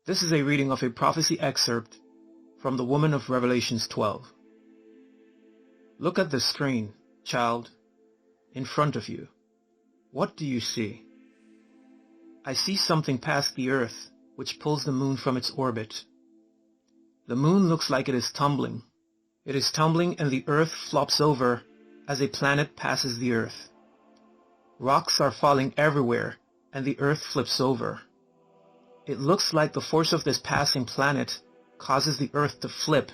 This is a reading of a prophecy excerpt from the Woman of Revelations 12. Look at the screen, child, in front of you. What do you see? I see something past the earth which pulls the moon from its orbit. The moon looks like it is tumbling. It is tumbling and the earth flops over as a planet passes the earth. Rocks are falling everywhere and the earth flips over. It looks like the force of this passing planet causes the earth to flip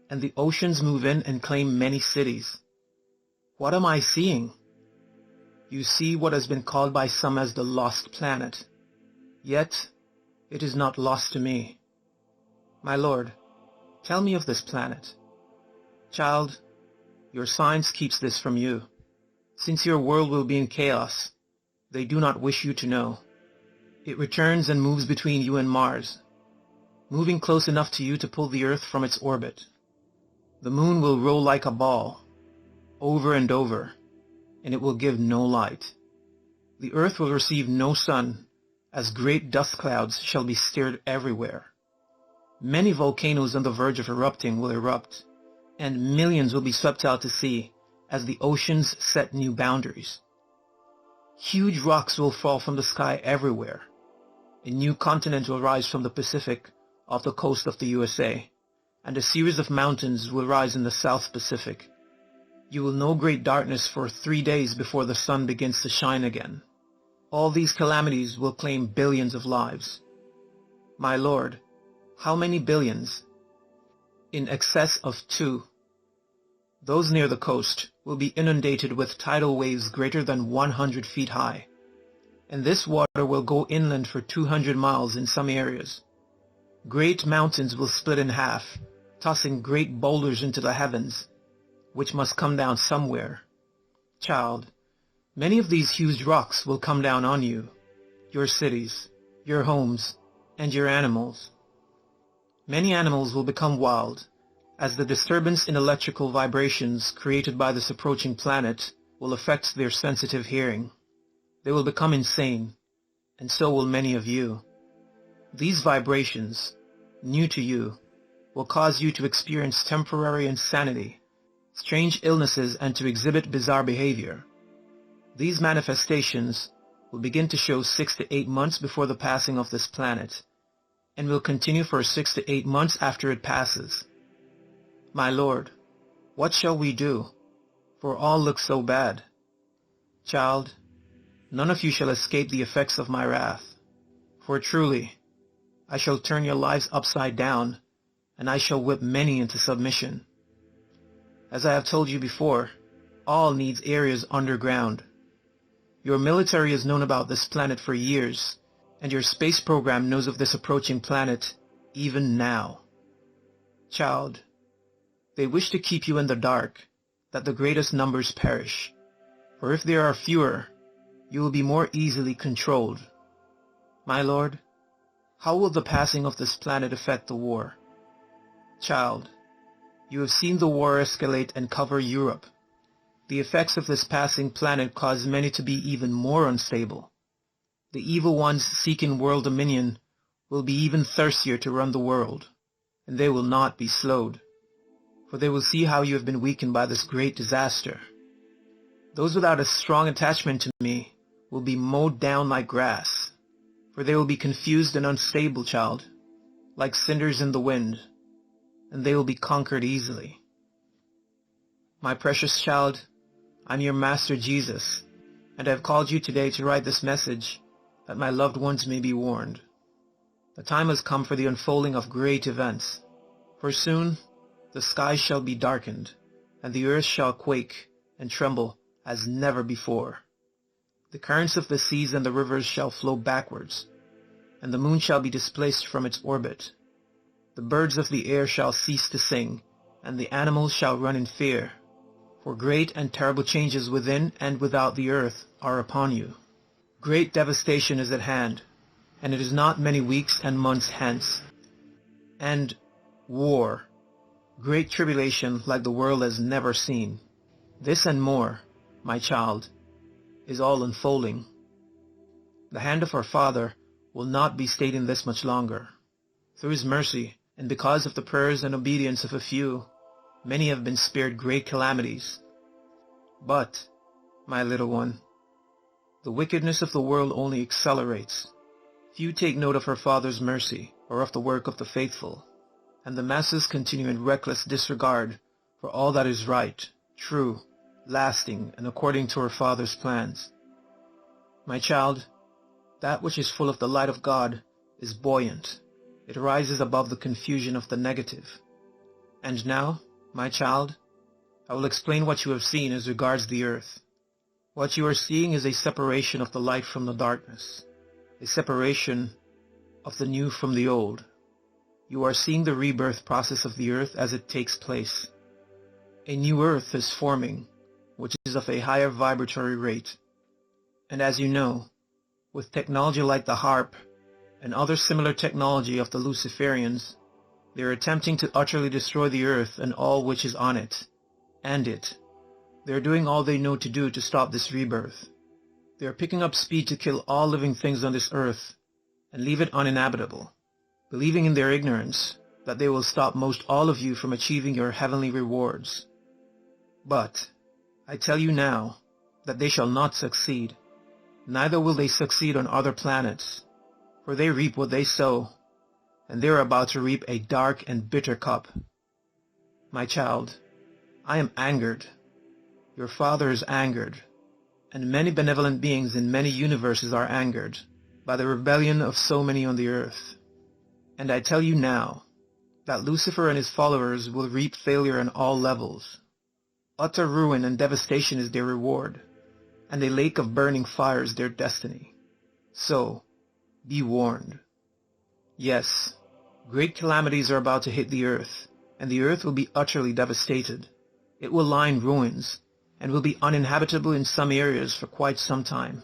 and the oceans move in and claim many cities. What am I seeing? You see what has been called by some as the lost planet. Yet, it is not lost to me. My Lord, tell me of this planet. Child, your science keeps this from you. Since your world will be in chaos, they do not wish you to know. It returns and moves between you and Mars, moving close enough to you to pull the Earth from its orbit. The moon will roll like a ball, over and over, and it will give no light. The Earth will receive no sun, as great dust clouds shall be stirred everywhere. Many volcanoes on the verge of erupting will erupt, and millions will be swept out to sea as the oceans set new boundaries. Huge rocks will fall from the sky everywhere. A new continent will rise from the Pacific off the coast of the USA, and a series of mountains will rise in the South Pacific. You will know great darkness for 3 days before the sun begins to shine again. All these calamities will claim billions of lives. My Lord, how many billions? In excess of 2. Those near the coast will be inundated with tidal waves greater than 100 feet high, and this water will go inland for 200 miles in some areas. Great mountains will split in half, tossing great boulders into the heavens, which must come down somewhere. Child, many of these huge rocks will come down on you, your cities, your homes, and your animals. Many animals will become wild, as the disturbance in electrical vibrations created by this approaching planet will affect their sensitive hearing. They will become insane, and so will many of you. These vibrations, new to you, will cause you to experience temporary insanity, strange illnesses, and to exhibit bizarre behavior. These manifestations will begin to show 6 to 8 months before the passing of this planet, and will continue for 6 to 8 months after it passes. My Lord, what shall we do? For all look so bad. Child, none of you shall escape the effects of my wrath. For truly, I shall turn your lives upside down, and I shall whip many into submission. As I have told you before, all needs areas underground. Your military has known about this planet for years, and your space program knows of this approaching planet even now. Child, they wish to keep you in the dark, that the greatest numbers perish. For if there are fewer, you will be more easily controlled. My Lord, how will the passing of this planet affect the war? Child, you have seen the war escalate and cover Europe. The effects of this passing planet cause many to be even more unstable. The evil ones seeking world dominion will be even thirstier to run the world, and they will not be slowed, for they will see how you have been weakened by this great disaster. Those without a strong attachment to me will be mowed down like grass, for they will be confused and unstable, child, like cinders in the wind, and they will be conquered easily. My precious child, I'm your Master Jesus, and I have called you today to write this message that my loved ones may be warned. The time has come for the unfolding of great events, for soon the skies shall be darkened, and the earth shall quake and tremble as never before. The currents of the seas and the rivers shall flow backwards, and the moon shall be displaced from its orbit. The birds of the air shall cease to sing, and the animals shall run in fear, for great and terrible changes within and without the earth are upon you. Great devastation is at hand, and it is not many weeks and months hence. And war, great tribulation like the world has never seen. This and more, my child, is all unfolding. The hand of our Father will not be stayed in this much longer. Through his mercy, and because of the prayers and obedience of a few, many have been spared great calamities. But, my little one, the wickedness of the world only accelerates. Few take note of her Father's mercy or of the work of the faithful, and the masses continue in reckless disregard for all that is right, true, lasting, and according to her Father's plans. My child, that which is full of the light of God is buoyant. It rises above the confusion of the negative. And now, my child, I will explain what you have seen as regards the earth. What you are seeing is a separation of the light from the darkness, a separation of the new from the old. You are seeing the rebirth process of the earth as it takes place. A new earth is forming, which is of a higher vibratory rate. And as you know, with technology like the HAARP and other similar technology of the Luciferians, they are attempting to utterly destroy the earth and all which is on it, and it. They are doing all they know to do to stop this rebirth. They are picking up speed to kill all living things on this earth and leave it uninhabitable, believing in their ignorance that they will stop most all of you from achieving your heavenly rewards. But I tell you now that they shall not succeed, neither will they succeed on other planets, for they reap what they sow, and they are about to reap a dark and bitter cup. My child, I am angered. Your Father is angered, and many benevolent beings in many universes are angered by the rebellion of so many on the earth. And I tell you now that Lucifer and his followers will reap failure on all levels. Utter ruin and devastation is their reward, and a lake of burning fire is their destiny. So, be warned. Yes, great calamities are about to hit the earth, and the earth will be utterly devastated. It will lie in ruins, and will be uninhabitable in some areas for quite some time.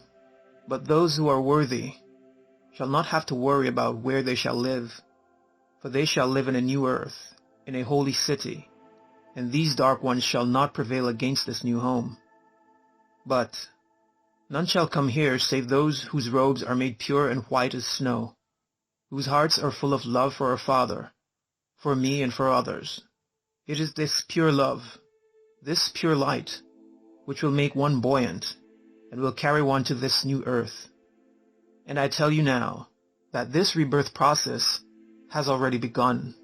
But those who are worthy shall not have to worry about where they shall live, for they shall live in a new earth, in a holy city, and these dark ones shall not prevail against this new home. But none shall come here save those whose robes are made pure and white as snow, whose hearts are full of love for our Father, for me and for others. It is this pure love, this pure light, which will make one buoyant, and will carry one to this new earth. And I tell you now that this rebirth process has already begun,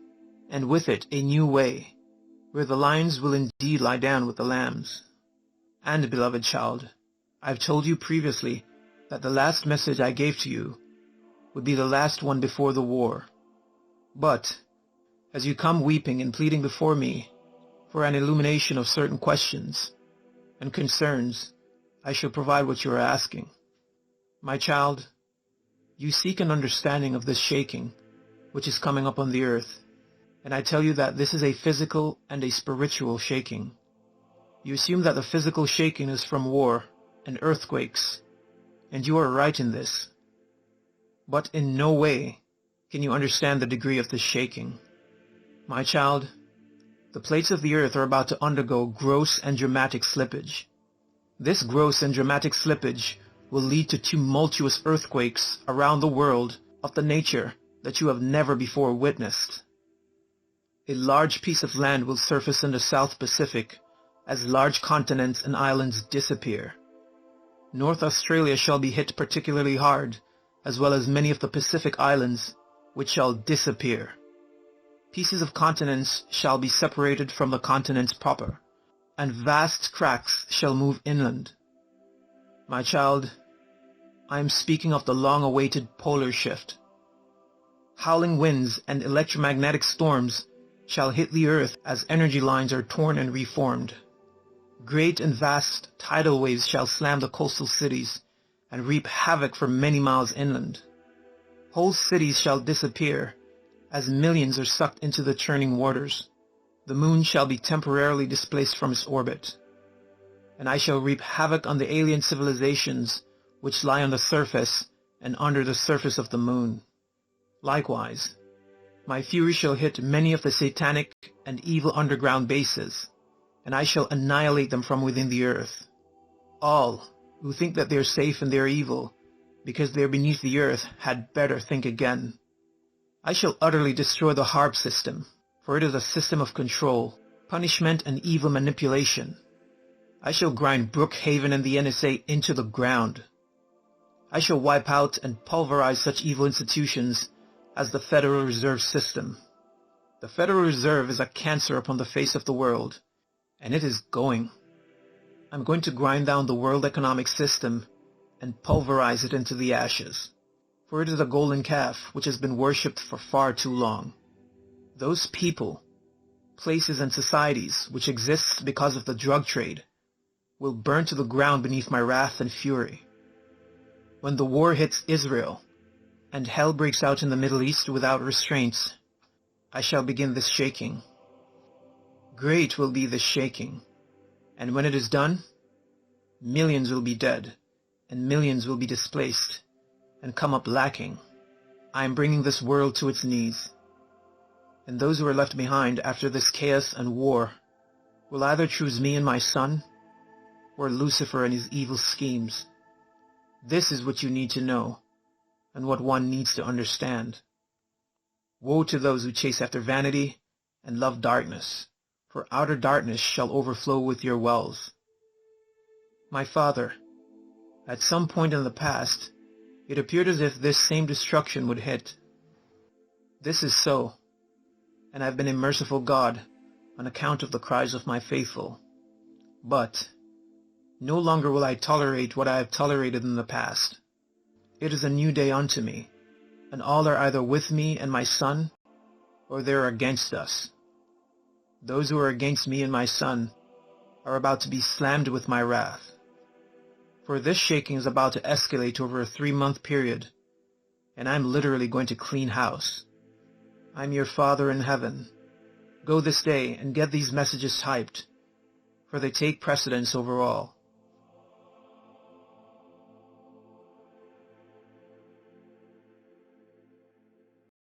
and with it a new way, where the lions will indeed lie down with the lambs. And, beloved child, I have told you previously that the last message I gave to you would be the last one before the war. But, as you come weeping and pleading before me for an illumination of certain questions and concerns, I shall provide what you are asking. My child, you seek an understanding of this shaking which is coming up on the earth, and I tell you that this is a physical and a spiritual shaking. You assume that the physical shaking is from war and earthquakes, and you are right in this. But in no way can you understand the degree of this shaking. My child, the plates of the earth are about to undergo gross and dramatic slippage. This gross and dramatic slippage will lead to tumultuous earthquakes around the world of the nature that you have never before witnessed. A large piece of land will surface in the South Pacific as large continents and islands disappear. North Australia shall be hit particularly hard, as well as many of the Pacific islands, which shall disappear. Pieces of continents shall be separated from the continents proper, and vast cracks shall move inland. My child, I am speaking of the long-awaited polar shift. Howling winds and electromagnetic storms shall hit the earth as energy lines are torn and reformed. Great and vast tidal waves shall slam the coastal cities and reap havoc for many miles inland. Whole cities shall disappear as millions are sucked into the churning waters. The moon shall be temporarily displaced from its orbit, and I shall reap havoc on the alien civilizations which lie on the surface and under the surface of the moon. Likewise, my fury shall hit many of the satanic and evil underground bases, and I shall annihilate them from within the earth. All who think that they are safe and they are evil because they are beneath the earth had better think again. I shall utterly destroy the HARP system, for it is a system of control, punishment, and evil manipulation. I shall grind Brookhaven and the NSA into the ground. I shall wipe out and pulverize such evil institutions as the Federal Reserve System. The Federal Reserve is a cancer upon the face of the world, and it is going. I'm going to grind down the world economic system and pulverize it into the ashes, for it is a golden calf which has been worshipped for far too long. Those people, places, and societies which exist because of the drug trade will burn to the ground beneath my wrath and fury. When the war hits Israel and hell breaks out in the Middle East without restraints, I shall begin this shaking. Great will be this shaking, and when it is done, millions will be dead, and millions will be displaced, and come up lacking. I am bringing this world to its knees, and those who are left behind after this chaos and war will either choose me and my son, or Lucifer and his evil schemes. This is what you need to know, and what one needs to understand. Woe to those who chase after vanity and love darkness, for outer darkness shall overflow with your wells. My father, at some point in the past, it appeared as if this same destruction would hit. This is so, and I've been a merciful God on account of the cries of my faithful. But no longer will I tolerate what I have tolerated in the past. It is a new day unto me, and all are either with me and my son, or they are against us. Those who are against me and my son are about to be slammed with my wrath. For this shaking is about to escalate over a 3-month period, and I'm literally going to clean house. I'm your Father in heaven. Go this day and get these messages typed, for they take precedence over all.